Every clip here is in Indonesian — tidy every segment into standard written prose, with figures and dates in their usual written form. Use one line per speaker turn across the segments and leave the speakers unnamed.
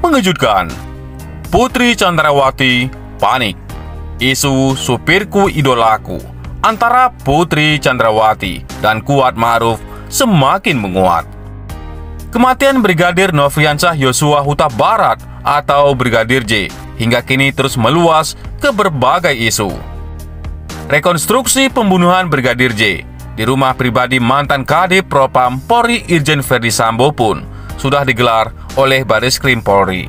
Mengejutkan, Putri Chandrawati panik. Isu supirku idolaku antara Putri Chandrawati dan Kuat Ma'ruf semakin menguat. Kematian Brigadir Nofriansyah Yosua Huta Barat atau Brigadir J hingga kini terus meluas ke berbagai isu. Rekonstruksi pembunuhan Brigadir J di rumah pribadi mantan Kadif Propam Polri Irjen Verdi Sambo pun sudah digelar oleh Bareskrim Polri.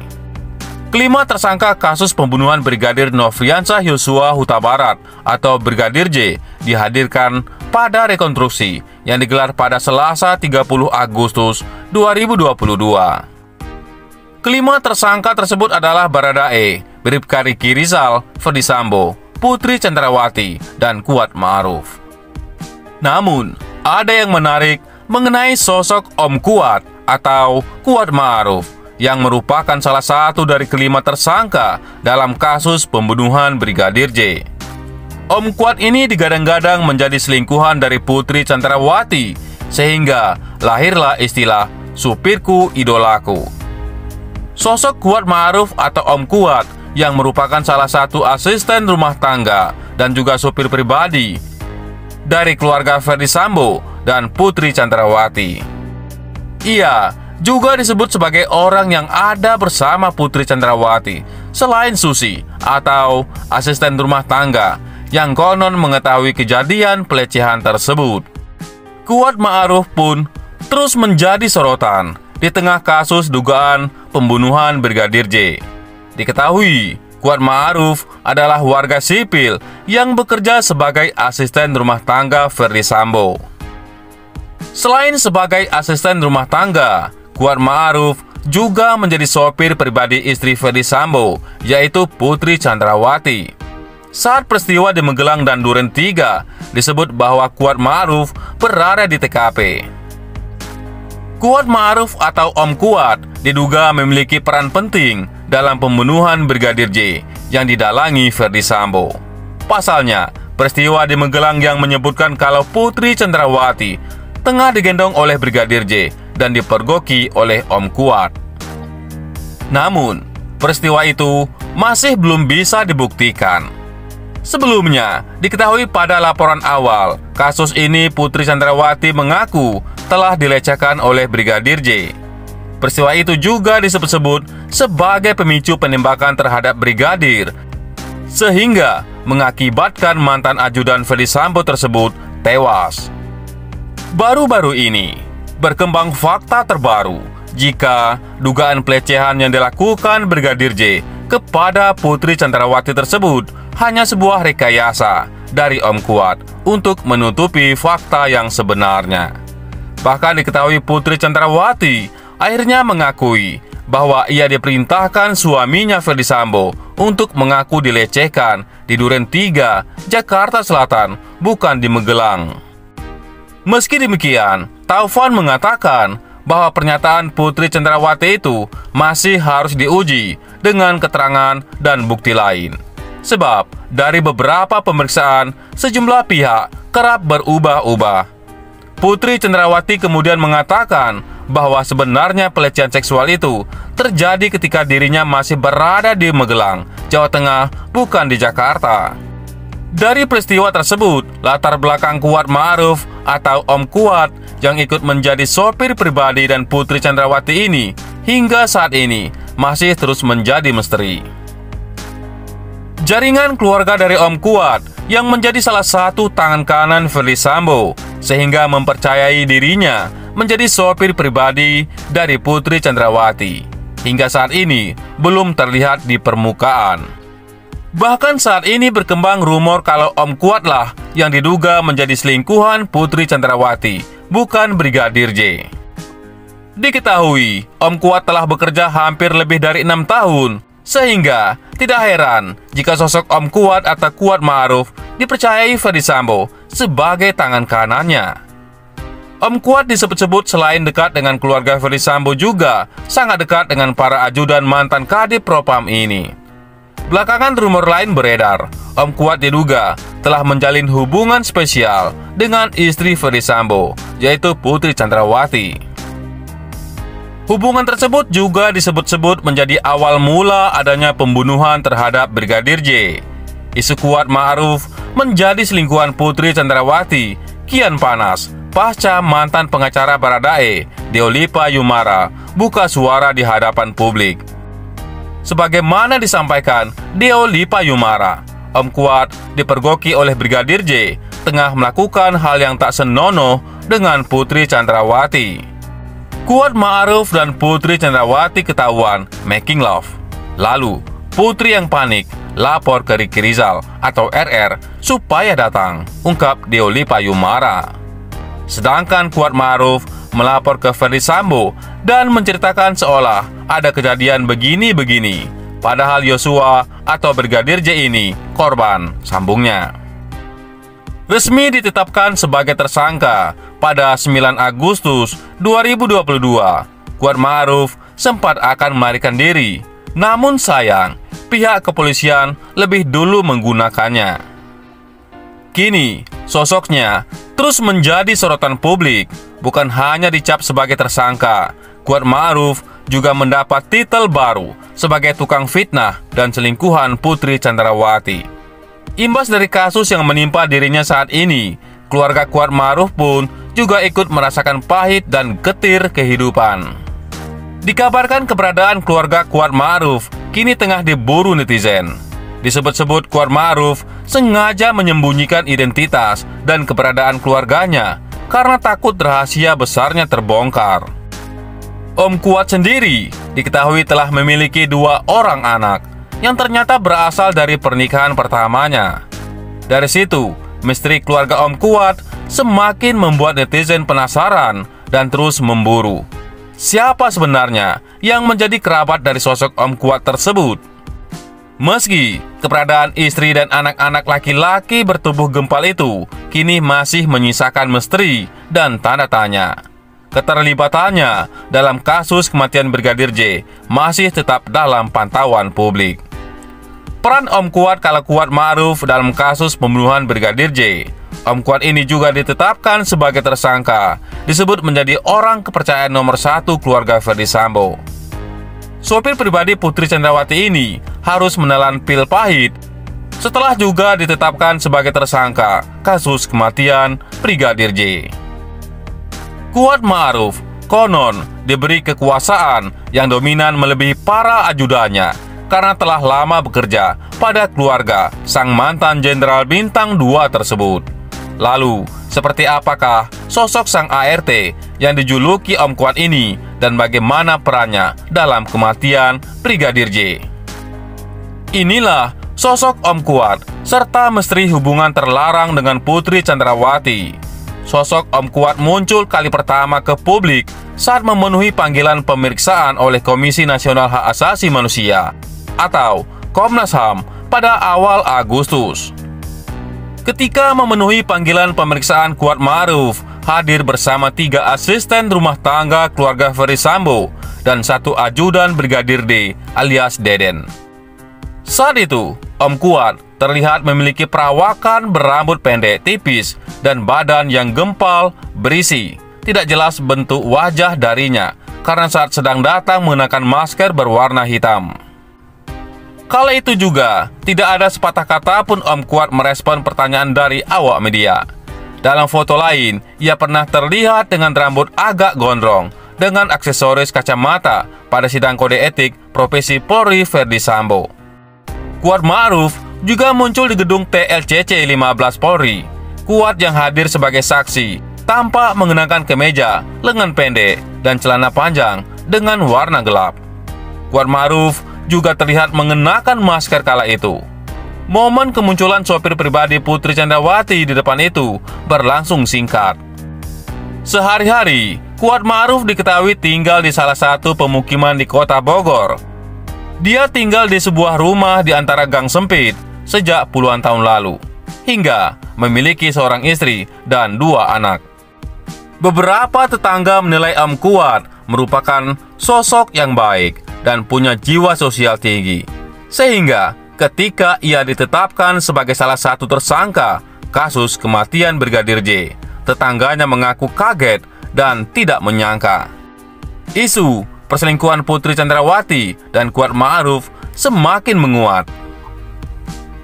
Kelima tersangka kasus pembunuhan Brigadir Nofriansyah Yosua Huta Barat atau Brigadir J dihadirkan pada rekonstruksi yang digelar pada Selasa 30 Agustus 2022. Kelima tersangka tersebut adalah Baradae, Bribka Riki Rizal, Verdi Sambo, Putri Chandrawati, dan Kuat Ma'ruf. Namun, ada yang menarik mengenai sosok Om Kuat atau Kuat Ma'ruf yang merupakan salah satu dari kelima tersangka dalam kasus pembunuhan Brigadir J. Om Kuat ini digadang-gadang menjadi selingkuhan dari Putri Chandrawati, sehingga lahirlah istilah supirku idolaku. Sosok Kuat Ma'ruf atau Om Kuat yang merupakan salah satu asisten rumah tangga dan juga supir pribadi dari keluarga Verdi Sambo dan Putri Chandrawati. Ia juga disebut sebagai orang yang ada bersama Putri Chandrawati selain Susi atau asisten rumah tangga yang konon mengetahui kejadian pelecehan tersebut. Kuat Ma'ruf pun terus menjadi sorotan di tengah kasus dugaan pembunuhan Brigadir J. Diketahui, Kuat Ma'ruf adalah warga sipil yang bekerja sebagai asisten rumah tangga Verdi Sambo. Selain sebagai asisten rumah tangga, Kuat Ma'ruf juga menjadi sopir pribadi istri Verdi Sambo, yaitu Putri Chandrawati. Saat peristiwa di Magelang dan Duren 3, disebut bahwa Kuat Ma'ruf berada di TKP. Kuat Ma'ruf atau Om Kuat diduga memiliki peran penting dalam pembunuhan Brigadir J yang didalangi Verdi Sambo. Pasalnya, peristiwa di Magelang yang menyebutkan kalau Putri Chandrawati tengah digendong oleh Brigadir J dan dipergoki oleh Om Kuat. Namun, peristiwa itu masih belum bisa dibuktikan. Sebelumnya, diketahui pada laporan awal, kasus ini Putri Chandrawati mengaku telah dilecehkan oleh Brigadir J. Peristiwa itu juga disebut-sebut sebagai pemicu penembakan terhadap Brigadir, sehingga mengakibatkan mantan ajudan Verdi Sambo tersebut tewas. Baru-baru ini, berkembang fakta terbaru jika dugaan pelecehan yang dilakukan Brigadir J kepada Putri Chandrawati tersebut hanya sebuah rekayasa dari Om Kuat untuk menutupi fakta yang sebenarnya. Bahkan diketahui Putri Chandrawati akhirnya mengakui bahwa ia diperintahkan suaminya Verdi Sambo untuk mengaku dilecehkan di Duren 3, Jakarta Selatan, bukan di Magelang. Meski demikian, Taufan mengatakan bahwa pernyataan Putri Chandrawati itu masih harus diuji dengan keterangan dan bukti lain. Sebab dari beberapa pemeriksaan, sejumlah pihak kerap berubah-ubah. Putri Chandrawati kemudian mengatakan bahwa sebenarnya pelecehan seksual itu terjadi ketika dirinya masih berada di Magelang, Jawa Tengah, bukan di Jakarta. Dari peristiwa tersebut, latar belakang Kuat Ma'ruf atau Om Kuat yang ikut menjadi sopir pribadi dan Putri Chandrawati ini hingga saat ini masih terus menjadi misteri. Jaringan keluarga dari Om Kuat yang menjadi salah satu tangan kanan Verdi Sambo, sehingga mempercayai dirinya menjadi sopir pribadi dari Putri Chandrawati, hingga saat ini belum terlihat di permukaan. Bahkan saat ini berkembang rumor kalau Om Kuatlah yang diduga menjadi selingkuhan Putri Chandrawati, bukan Brigadir J. Diketahui, Om Kuat telah bekerja hampir lebih dari 6 tahun, sehingga tidak heran jika sosok Om Kuat atau Kuat Ma'ruf dipercayai Verdi Sambo sebagai tangan kanannya. Om Kuat disebut-sebut selain dekat dengan keluarga Verdi Sambo juga sangat dekat dengan para ajudan mantan Kadif Propam ini. Belakangan rumor lain beredar, Om Kuat diduga telah menjalin hubungan spesial dengan istri Verdi Sambo, yaitu Putri Chandrawati. Hubungan tersebut juga disebut-sebut menjadi awal mula adanya pembunuhan terhadap Brigadir J. Isu Kuat Ma'ruf menjadi selingkuhan Putri Chandrawati kian panas pasca mantan pengacara Baradae, Deolipa Yumara, buka suara di hadapan publik. Sebagaimana disampaikan Deolipa Yumara, Om Kuat dipergoki oleh Brigadir J tengah melakukan hal yang tak senonoh dengan Putri Chandrawati. Kuat Ma'ruf dan Putri Chandrawati ketahuan making love. Lalu, Putri yang panik lapor ke Ricky Rizal atau RR supaya datang, ungkap Deolipa Yumara. Sedangkan Kuat Ma'ruf melapor ke Ferdy Sambo dan menceritakan seolah ada kejadian begini-begini, padahal Yosua atau Brigadir J ini korban, sambungnya. Resmi ditetapkan sebagai tersangka pada 9 Agustus 2022. Kuat Ma'ruf sempat akan melarikan diri, namun sayang, pihak kepolisian lebih dulu menggunakannya. Kini, sosoknya terus menjadi sorotan publik. Bukan hanya dicap sebagai tersangka, Kuat Ma'ruf juga mendapat titel baru sebagai tukang fitnah dan selingkuhan Putri Chandrawati. Imbas dari kasus yang menimpa dirinya saat ini, keluarga Kuat Ma'ruf pun juga ikut merasakan pahit dan getir kehidupan. Dikabarkan keberadaan keluarga Kuat Ma'ruf kini tengah diburu netizen. Disebut-sebut Kuat Ma'ruf sengaja menyembunyikan identitas dan keberadaan keluarganya karena takut rahasia besarnya terbongkar. Om Kuat sendiri diketahui telah memiliki 2 orang anak yang ternyata berasal dari pernikahan pertamanya. Dari situ, misteri keluarga Om Kuat semakin membuat netizen penasaran dan terus memburu. Siapa sebenarnya yang menjadi kerabat dari sosok Om Kuat tersebut? Meski keberadaan istri dan anak-anak laki-laki bertubuh gempal itu kini masih menyisakan misteri dan tanda tanya, keterlibatannya dalam kasus kematian Brigadir J masih tetap dalam pantauan publik. Peran Om Kuat kala Kuat Ma'ruf dalam kasus pembunuhan Brigadir J. Om Kuat ini juga ditetapkan sebagai tersangka, disebut menjadi orang kepercayaan nomor 1 keluarga Ferdy Sambo. Sopir pribadi Putri Chandrawati ini harus menelan pil pahit setelah juga ditetapkan sebagai tersangka kasus kematian Brigadir J. Kuat Ma'ruf konon diberi kekuasaan yang dominan melebihi para ajudannya karena telah lama bekerja pada keluarga sang mantan Jenderal Bintang 2 tersebut. Lalu, seperti apakah sosok sang ART yang dijuluki Om Kuat ini dan bagaimana perannya dalam kematian Brigadir J? Inilah sosok Om Kuat serta misteri hubungan terlarang dengan Putri Chandrawati. Sosok Om Kuat muncul kali pertama ke publik saat memenuhi panggilan pemeriksaan oleh Komisi Nasional Hak Asasi Manusia atau Komnas HAM pada awal Agustus. Ketika memenuhi panggilan pemeriksaan, Kuat Ma'ruf hadir bersama 3 asisten rumah tangga keluarga Ferdy Sambo dan 1 ajudan Brigadir D alias Deden. Saat itu, Om Kuat terlihat memiliki perawakan berambut pendek tipis dan badan yang gempal berisi. Tidak jelas bentuk wajah darinya karena saat sedang datang mengenakan masker berwarna hitam. Kala itu juga, tidak ada sepatah kata pun Om Kuat merespon pertanyaan dari awak media. Dalam foto lain, ia pernah terlihat dengan rambut agak gondrong dengan aksesoris kacamata pada sidang kode etik profesi Polri Ferdy Sambo. Kuat Ma'ruf juga muncul di gedung TLCC 15 Polri. Kuat yang hadir sebagai saksi tampak mengenakan kemeja, lengan pendek, dan celana panjang dengan warna gelap. Kuat Ma'ruf juga terlihat mengenakan masker kala itu. Momen kemunculan sopir pribadi Putri Chandrawati di depan itu berlangsung singkat. Sehari-hari, Kuat Ma'ruf diketahui tinggal di salah satu pemukiman di kota Bogor. Dia tinggal di sebuah rumah di antara gang sempit sejak puluhan tahun lalu, hingga memiliki seorang istri dan 2 anak. Beberapa tetangga menilai Om Kuat merupakan sosok yang baik dan punya jiwa sosial tinggi, sehingga ketika ia ditetapkan sebagai salah satu tersangka kasus kematian Brigadir J, tetangganya mengaku kaget dan tidak menyangka. Isu perselingkuhan Putri Chandrawati dan Kuat Ma'ruf semakin menguat.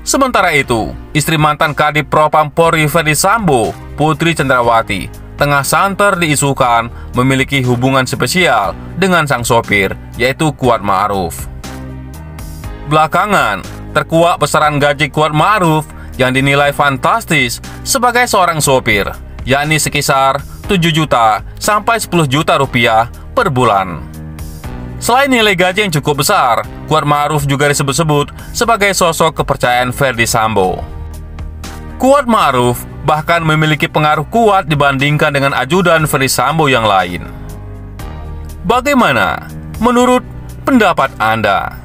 Sementara itu, istri mantan Kadif Propam Polri Ferdy Sambo, Putri Chandrawati, tengah santer diisukan memiliki hubungan spesial dengan sang sopir, yaitu Kuat Ma'ruf. Belakangan, terkuak besaran gaji Kuat Ma'ruf yang dinilai fantastis sebagai seorang sopir, yakni sekisar 7 juta sampai 10 juta rupiah per bulan. Selain nilai gaji yang cukup besar, Kuat Ma'ruf juga disebut-sebut sebagai sosok kepercayaan Ferdy Sambo. Kuat Ma'ruf bahkan memiliki pengaruh kuat dibandingkan dengan ajudan Ferdy Sambo yang lain. Bagaimana menurut pendapat Anda?